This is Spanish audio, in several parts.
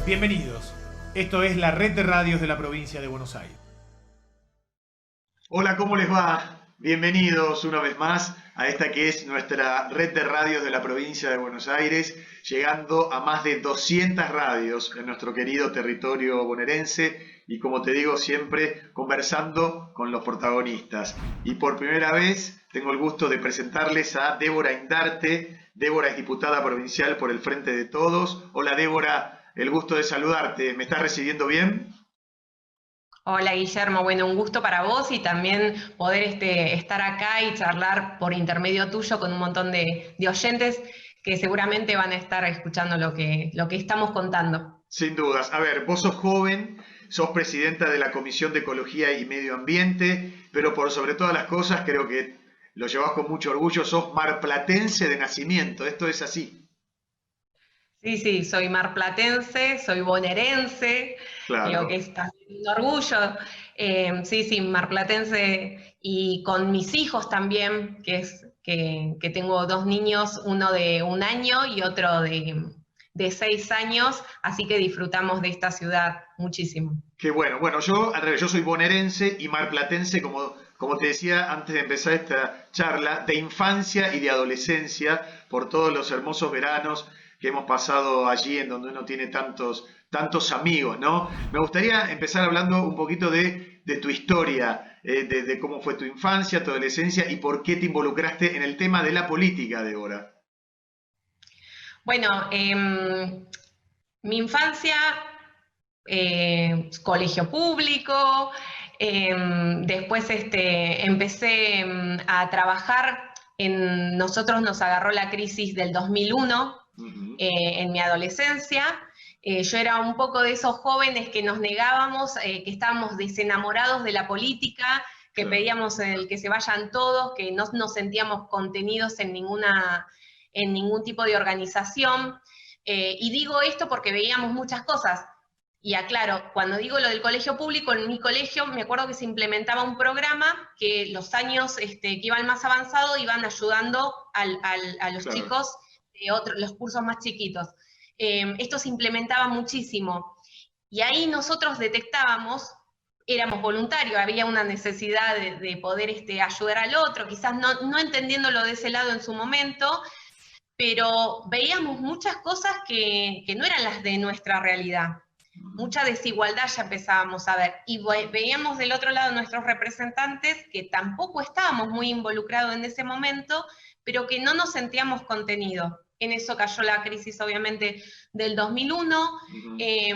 Bienvenidos. Esto es la red de radios de la provincia de Buenos Aires. Hola, ¿cómo les va? Bienvenidos una vez más a esta que es nuestra red de radios de la provincia de Buenos Aires, llegando a más de 200 radios en nuestro querido territorio bonaerense y, como te digo, siempre conversando con los protagonistas. Y por primera vez tengo el gusto de presentarles a Débora Indarte. Débora es diputada provincial por el Frente de Todos. Hola, Débora, el gusto de saludarte. ¿Me estás recibiendo bien? Hola Guillermo, bueno, un gusto para vos y también poder estar acá y charlar por intermedio tuyo con un montón de oyentes que seguramente van a estar escuchando lo que estamos contando. Sin dudas. A ver, vos sos joven, sos presidenta de la Comisión de Ecología y Medio Ambiente, pero por sobre todas las cosas creo que lo llevas con mucho orgullo, sos marplatense de nacimiento, esto es así. Sí, soy marplatense, soy bonaerense, lo que Claro. es también un orgullo. Sí, marplatense y con mis hijos también, que tengo dos niños, uno de 1 año y otro de 6 años, así que disfrutamos de esta ciudad muchísimo. Qué bueno. Bueno, yo al revés, yo soy bonaerense y marplatense, como te decía antes de empezar esta charla, de infancia y de adolescencia, por todos los hermosos veranos que hemos pasado allí en donde uno tiene tantos amigos, ¿no? Me gustaría empezar hablando un poquito de tu historia, de cómo fue tu infancia, tu adolescencia y por qué te involucraste en el tema de la política, Débora. Bueno, mi infancia, colegio público, después empecé a trabajar, nosotros nos agarró la crisis del 2001 Ujú. en mi adolescencia. Yo era un poco de esos jóvenes que nos negábamos, que estábamos desenamorados de la política, que Claro, pedíamos el que se vayan todos, que no nos sentíamos contenidos en ningún tipo de organización. Y digo esto porque veíamos muchas cosas. Y aclaro, cuando digo lo del colegio público, en mi colegio me acuerdo que se implementaba un programa que los años que iban más avanzados iban ayudando a los claro. chicos de los cursos más chiquitos. Esto se implementaba muchísimo. Y ahí nosotros detectábamos, éramos voluntarios, había una necesidad de poder ayudar al otro, quizás no entendiéndolo de ese lado en su momento, pero veíamos muchas cosas que no eran las de nuestra realidad. Mucha desigualdad ya empezábamos a ver. Y veíamos del otro lado nuestros representantes que tampoco estábamos muy involucrados en ese momento, pero que no nos sentíamos contenidos. En eso cayó la crisis, obviamente, del 2001. Ujú. Eh,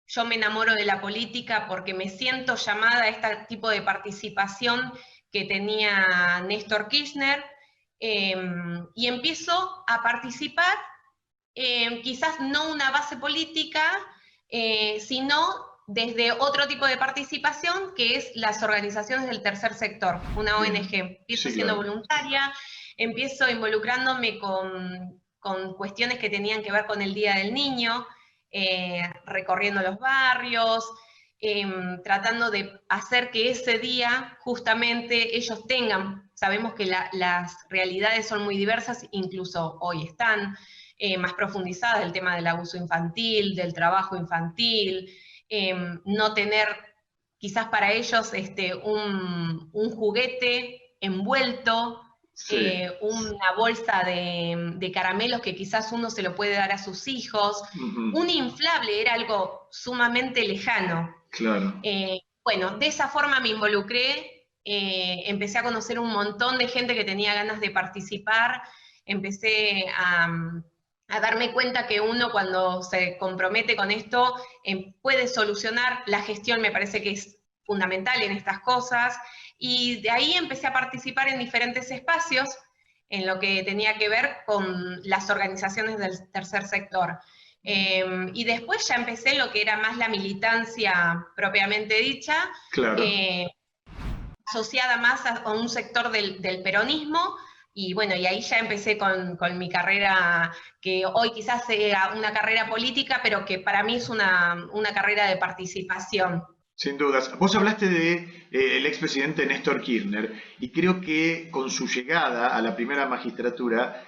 yo me enamoro de la política porque me siento llamada a este tipo de participación que tenía Néstor Kirchner, y empiezo a participar, quizás no una base política, sino desde otro tipo de participación, que es las organizaciones del tercer sector, una ONG. Bien. Empiezo Sí, siendo claro. voluntaria, empiezo involucrándome con cuestiones que tenían que ver con el Día del Niño, recorriendo los barrios, tratando de hacer que ese día justamente ellos tengan, sabemos que las realidades son muy diversas, incluso hoy están más profundizadas, el tema del abuso infantil, del trabajo infantil, no tener quizás para ellos un juguete envuelto, Sí. una bolsa de caramelos que quizás uno se lo puede dar a sus hijos, Ujú. un inflable era algo sumamente lejano. Claro. Bueno, de esa forma me involucré, empecé a conocer un montón de gente que tenía ganas de participar, empecé a darme cuenta que uno cuando se compromete con esto puede solucionar la gestión, me parece que es fundamental en estas cosas, y de ahí empecé a participar en diferentes espacios en lo que tenía que ver con las organizaciones del tercer sector. Y después ya empecé lo que era más la militancia propiamente dicha, Claro. eh, asociada más a un sector del peronismo, y bueno, y ahí ya empecé con mi carrera, que hoy quizás sea una carrera política, pero que para mí es una carrera de participación. Sin dudas. Vos hablaste de el expresidente Néstor Kirchner y creo que con su llegada a la primera magistratura,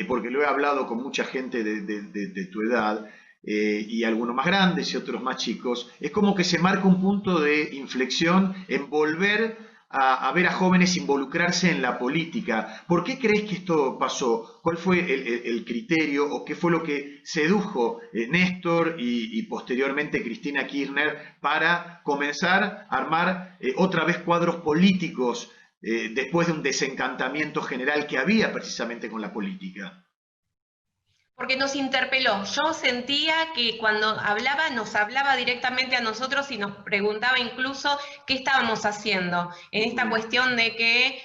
porque lo he hablado con mucha gente de tu edad, y algunos más grandes y otros más chicos, es como que se marca un punto de inflexión en volver a ver a jóvenes involucrarse en la política. ¿Por qué crees que esto pasó? ¿Cuál fue el criterio o qué fue lo que sedujo Néstor y posteriormente Cristina Kirchner para comenzar a armar otra vez cuadros políticos después de un desencantamiento general que había precisamente con la política? Porque nos interpeló. Yo sentía que cuando hablaba, nos hablaba directamente a nosotros y nos preguntaba incluso qué estábamos haciendo en esta cuestión de que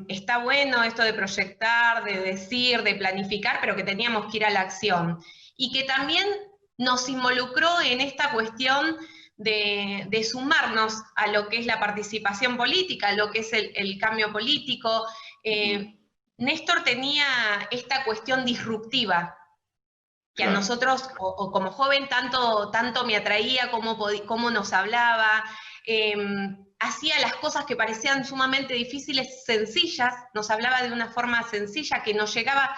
está bueno esto de proyectar, de decir, de planificar, pero que teníamos que ir a la acción. Y que también nos involucró en esta cuestión de sumarnos a lo que es la participación política, a lo que es el cambio político. Néstor tenía esta cuestión disruptiva, que a nosotros, o como joven, tanto me atraía, cómo nos hablaba, hacía las cosas que parecían sumamente difíciles, sencillas, nos hablaba de una forma sencilla que nos llegaba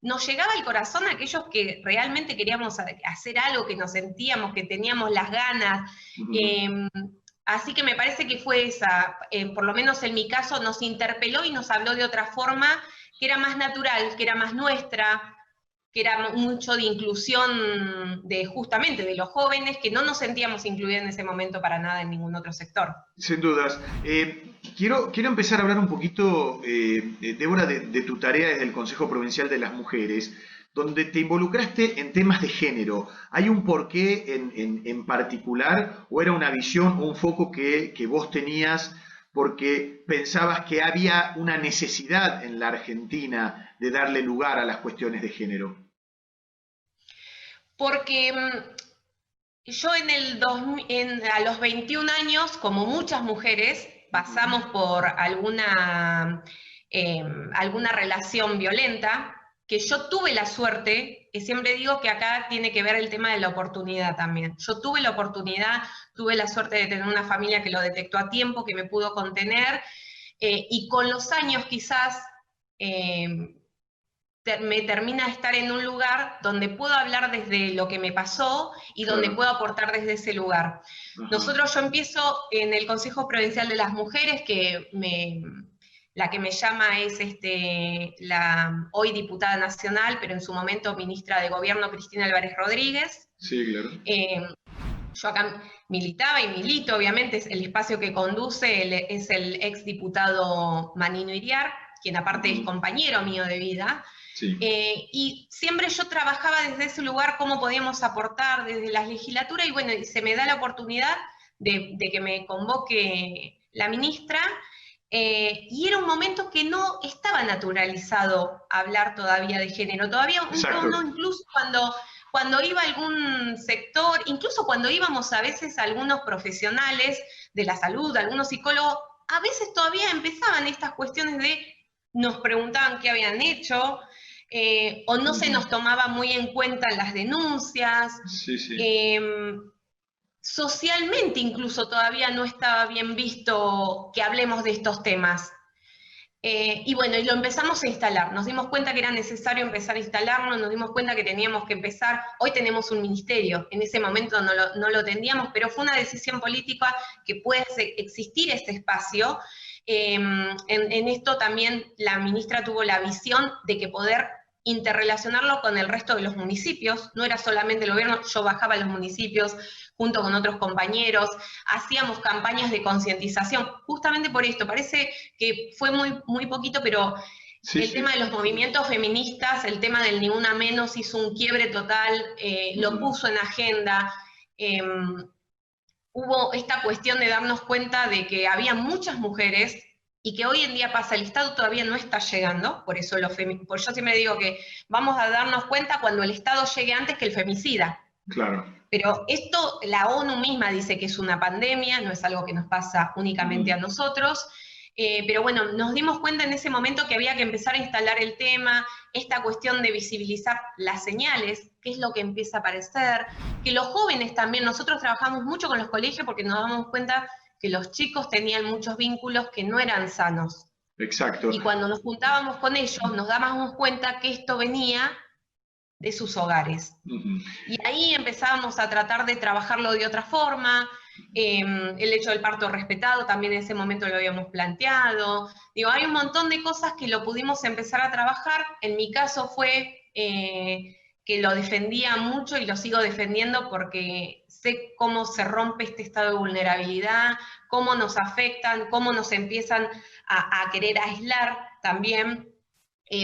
al corazón a aquellos que realmente queríamos hacer algo, que nos sentíamos, que teníamos las ganas. Así que me parece que fue esa, por lo menos en mi caso, nos interpeló y nos habló de otra forma, que era más natural, que era más nuestra, que era mucho de inclusión justamente de los jóvenes, que no nos sentíamos incluidos en ese momento para nada en ningún otro sector. Sin dudas. Quiero empezar a hablar un poquito, Débora, de tu tarea desde el Consejo Provincial de las Mujeres, donde te involucraste en temas de género. ¿Hay un porqué en particular o era una visión o un foco que vos tenías porque pensabas que había una necesidad en la Argentina de darle lugar a las cuestiones de género? Porque yo a los 21 años, como muchas mujeres, pasamos por alguna relación violenta, que yo tuve la suerte, que siempre digo que acá tiene que ver el tema de la oportunidad también. Yo tuve la oportunidad, tuve la suerte de tener una familia que lo detectó a tiempo, que me pudo contener, y con los años quizás me termina de estar en un lugar donde puedo hablar desde lo que me pasó y donde puedo aportar desde ese lugar. Yo empiezo en el Consejo Provincial de las Mujeres, que la que me llama es la hoy diputada nacional, pero en su momento ministra de Gobierno, Cristina Álvarez Rodríguez. Sí, claro. Yo acá militaba y milito, obviamente, es el espacio que conduce, es el exdiputado Manino Iriar, quien aparte es compañero mío de vida. Sí. Y siempre yo trabajaba desde ese lugar cómo podíamos aportar desde la legislatura, y bueno, se me da la oportunidad de que me convoque la ministra, y era un momento que no estaba naturalizado hablar todavía de género, todavía uno incluso cuando iba a algún sector, incluso cuando íbamos a veces a algunos profesionales de la salud, algunos psicólogos, a veces todavía empezaban estas cuestiones nos preguntaban qué habían hecho, o no se nos tomaba muy en cuenta las denuncias. Sí, sí. Socialmente incluso todavía no estaba bien visto que hablemos de estos temas. Y bueno, y lo empezamos a instalar, nos dimos cuenta que era necesario empezar a instalarlo, nos dimos cuenta que teníamos que empezar, hoy tenemos un ministerio, en ese momento no lo teníamos, pero fue una decisión política que puede existir este espacio. En esto también la ministra tuvo la visión de que poder interrelacionarlo con el resto de los municipios, no era solamente el gobierno, yo bajaba a los municipios junto con otros compañeros, hacíamos campañas de concientización, justamente por esto, parece que fue muy poquito, pero el tema de los movimientos feministas, el tema del Ni Una Menos hizo un quiebre total, lo puso en agenda, hubo esta cuestión de darnos cuenta de que había muchas mujeres y que hoy en día pasa, el Estado todavía no está llegando, por eso yo siempre digo que vamos a darnos cuenta cuando el Estado llegue antes que el femicida. Claro. Pero esto, la ONU misma dice que es una pandemia, no es algo que nos pasa únicamente a nosotros, pero bueno, nos dimos cuenta en ese momento que había que empezar a instalar el tema, esta cuestión de visibilizar las señales, qué es lo que empieza a aparecer, que los jóvenes también, nosotros trabajamos mucho con los colegios porque nos damos cuenta que los chicos tenían muchos vínculos que no eran sanos. Exacto. Y cuando nos juntábamos con ellos, nos dábamos cuenta que esto venía de sus hogares. Y ahí empezábamos a tratar de trabajarlo de otra forma. El hecho del parto respetado también en ese momento lo habíamos planteado. Digo, hay un montón de cosas que lo pudimos empezar a trabajar. En mi caso fue que lo defendía mucho y lo sigo defendiendo porque sé cómo se rompe este estado de vulnerabilidad, cómo nos afectan, cómo nos empiezan a querer aislar también.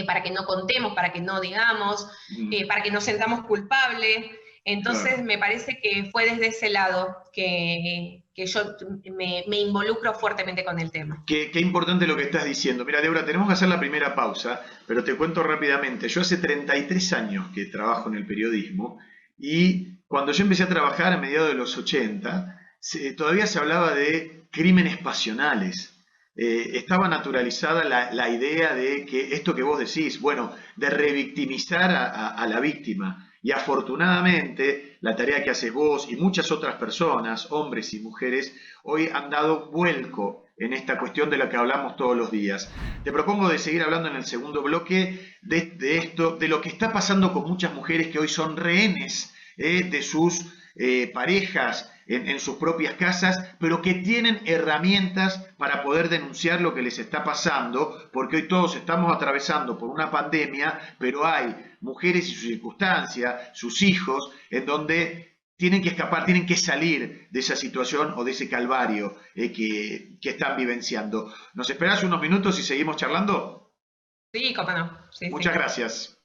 Para que no contemos, para que no digamos, para que nos sentamos culpables. Entonces claro, me parece que fue desde ese lado que yo me involucro fuertemente con el tema. Qué importante lo que estás diciendo. Mira, Débora, tenemos que hacer la primera pausa, pero te cuento rápidamente. Yo hace 33 años que trabajo en el periodismo y cuando yo empecé a trabajar a mediados de los 80, todavía se hablaba de crímenes pasionales. Estaba naturalizada la idea de que esto que vos decís, bueno, de revictimizar a la víctima. Y afortunadamente la tarea que haces vos y muchas otras personas, hombres y mujeres, hoy han dado vuelco en esta cuestión de la que hablamos todos los días. Te propongo de seguir hablando en el segundo bloque de esto, de lo que está pasando con muchas mujeres que hoy son rehenes de sus parejas en sus propias casas, pero que tienen herramientas para poder denunciar lo que les está pasando, porque hoy todos estamos atravesando por una pandemia, pero hay mujeres y sus circunstancias, sus hijos, en donde tienen que escapar, tienen que salir de esa situación o de ese calvario que están vivenciando. ¿Nos esperás unos minutos y seguimos charlando? Sí, cómo no. Sí, Muchas gracias.